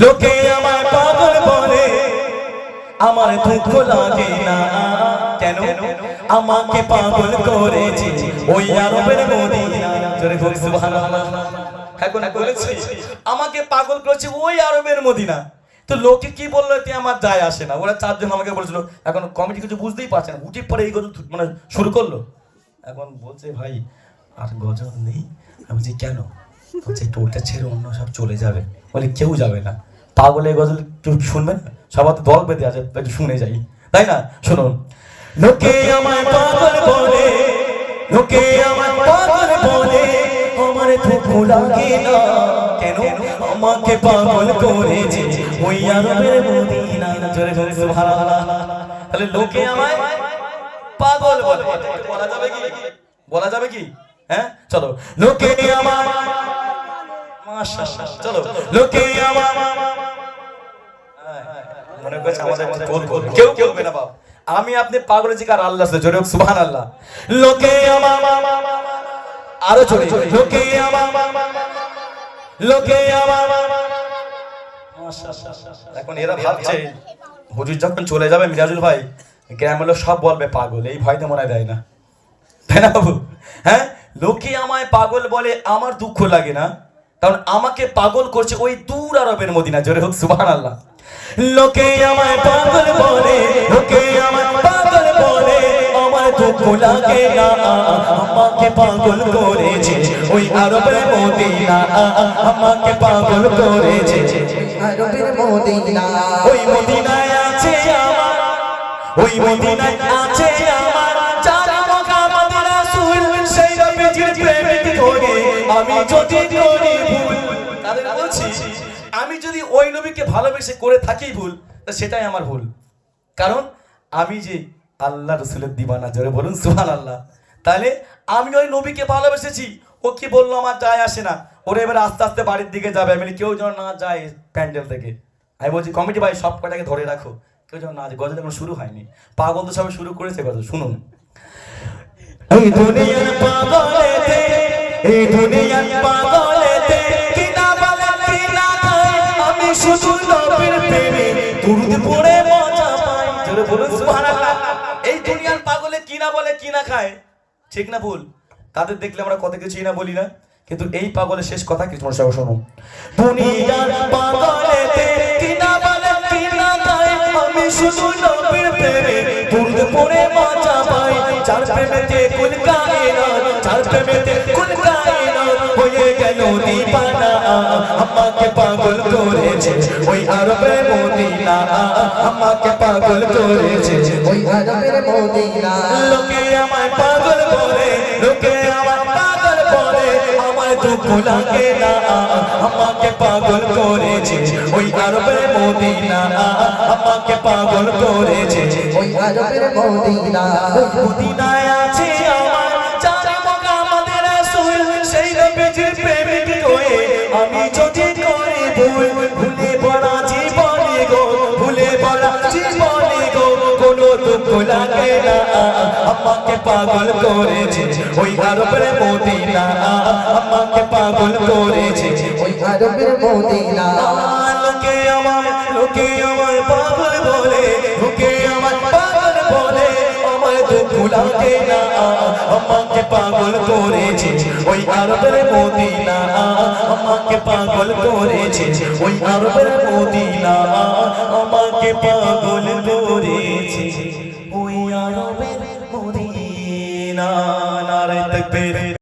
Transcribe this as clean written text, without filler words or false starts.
লোকে আমায় পাগল বলে, আমার দুঃখ লাগে না কেন? আমাকে পাগল করেছে ওই আরবের মদিনা। জোরে বল সুবহানাল্লাহ। এখন বলেছি আমাকে পাগল করেছে ওই আরবের মদিনা। তো লোকে কি বললো এতে আমার যায় আসে না। ওরা চারজন আমাকে বলেছিল, এখন কমিটি কিছু বুঝতেই পারছে না, উঠে পরে এই গজল মানে শুরু করলো। এখন বলছে ভাই আর গজল নেই। আমি বলছি কেন? বলছে টোলটা ছেড়ে অন্য সব চলে যাবে। বলে কেউ যাবে না, পাগল এই গজল কেউ শুনবে না, সবার তো দল বেঁধে আছে, একটু শুনে যাই, তাই না? শুনুন। লোকে আমায় পাগল বলে, লোকে আমায় পাগল বলে, আমার দুঃখ লাগে না কেন? আমাকে পাগল করেছে ওই আরবের মদিনা। জোরে বল সুবহানাল্লাহ। তাহলে লোকে আমায় পাগল বলে, বলা যাবে কি? বলা যাবে কি? হ্যাঁ চলো। লোকে আমায়, মাশাআল্লাহ, চলো। লোকে আমায়, মনে করছে আমাদের কেউ বলবে না বাবা, আমি আপনি পাগল জিকার আল্লাহ সে। জোরে সুবহানাল্লাহ। লোকে আমায়, আরো জোরে, লোকে আমায়, লোকে আমায়, মাশাআল্লাহ। এখন এরা ভাবছে হুজুর যখন চলে যাবে মিরাজুল ভাই, গ্রামের লোক সব বলবে পাগল, এই ভয়তে মনে দেয় না, তাই না বাবু? হ্যাঁ, লোকে আমায় পাগল বলে, আমার দুঃখ লাগে না, কারণ আমাকে পাগল করছে ওই দূর আরবের মদিনা। জোরে হোক সুবহানাল্লাহ। লোকে আমায় পাগল বলে, লোকে আমায় পাগল বলে, আমার দুঃখ লাগে না, আমাকে পাগল করেছে ওই আরবের মদিনা। আমাকে পাগল করেছে আরবের মদিনা। ওই মদিনায় আছে আমার, ওই মদিনায় আছে আমার যার মুহাম্মদ রাসূল, সেই নবীজির প্রেমিক হয়ে আমি যদি করি ভুল। তাদের বলছি আমি যদি ওই নবীকে ভালোবেসে করে থাকি ভুল, তা সেটাই আমার ভুল, কারণ আমি যে আল্লাহ রাসূলের দিওয়ানা। জোরে বলুন সুবহানাল্লাহ। তাহলে আমি ওই নবীকে ভালোবেসেছি, ও কি বললো আমার যায় আসে না। ওরা এবার আস্তে আস্তে বাড়ির দিকে যাবে, আমি কেউ যেন না যায় প্যান্ডেল থেকে। আমি বলছি কমিটি ভাই সব কটাকে ধরে রাখো, কেউ যেন না যায়, গজল এখন শুরু হয়নি, পাগল তো সবাই শুরু করেছে গজল। শুনুন। এই দুনিয়ার পাগলেতে, এই দুনিয়ার পাগলেতে কি না বলে কি না খায়, আমি শুধু নবীর প্রেমে দুরূদ পড়ে মজা পাই। জোরে বলুন সুবহানাল্লাহ। এই দুনিয়ার পাগলে কি না বলে কি না খায়, ঠিক না ভুল? তাদের দেখলে আমরা কত কিছুই না বলি না, কিন্তু এই পাগলের শেষ কথা কি তোমরা সবাই শোনো। দুনিয়ার পাগলেতে কি না বলে কি না খায়, আমি শুধু নবীর প্রেমে দুরূদ পড়ে মজা পাই। যার প্রেমেতে কুল কায়নাত, যার প্রেমেতে কুল কায়নাত হয়ে গেল দিবানা, আমাকে পাগল করেছে ওই আরবের মদিনা। আমাকে পাগল করেছে ওই আরবের মদিনা। লোকে আমায় পাগল বলে, লোকে আমায় পাগল বলে, আমার দুঃখ লাগে না, আমাকে পাগল করেছে ওই আরবের মদিনা। আমাকে পাগল করেছে ওই আরবের মদিনা। মদিনায় আছে আমার যার মুহাম্মদ রাসূল, সেই নবীজির প্রেমিক হয়ে আমি যদি করি ভুল, ভুলে পড়া জীবনে গো, ভুলে পড়া জীবনে গো, কোনো দুঃখ লাগে না, আমাকে পাগল করেছে ওই আরবের মদিনা। আমাকে পাগল করেছে ওই আরবের মদিনা। লোকে আমায়, লোকে আমায় পাগল বলে, লোকে আমায় পাগল বলে, আমার দুঃখ লাগে না, আমাকে পাগল করেছে ওই আরবের মদিনা। আমাকে পাগল করেছে ওই আরবের মদিনা। আমাকে পাগল করেছে ওই আরবের মদিনা। নারে তাকবীর।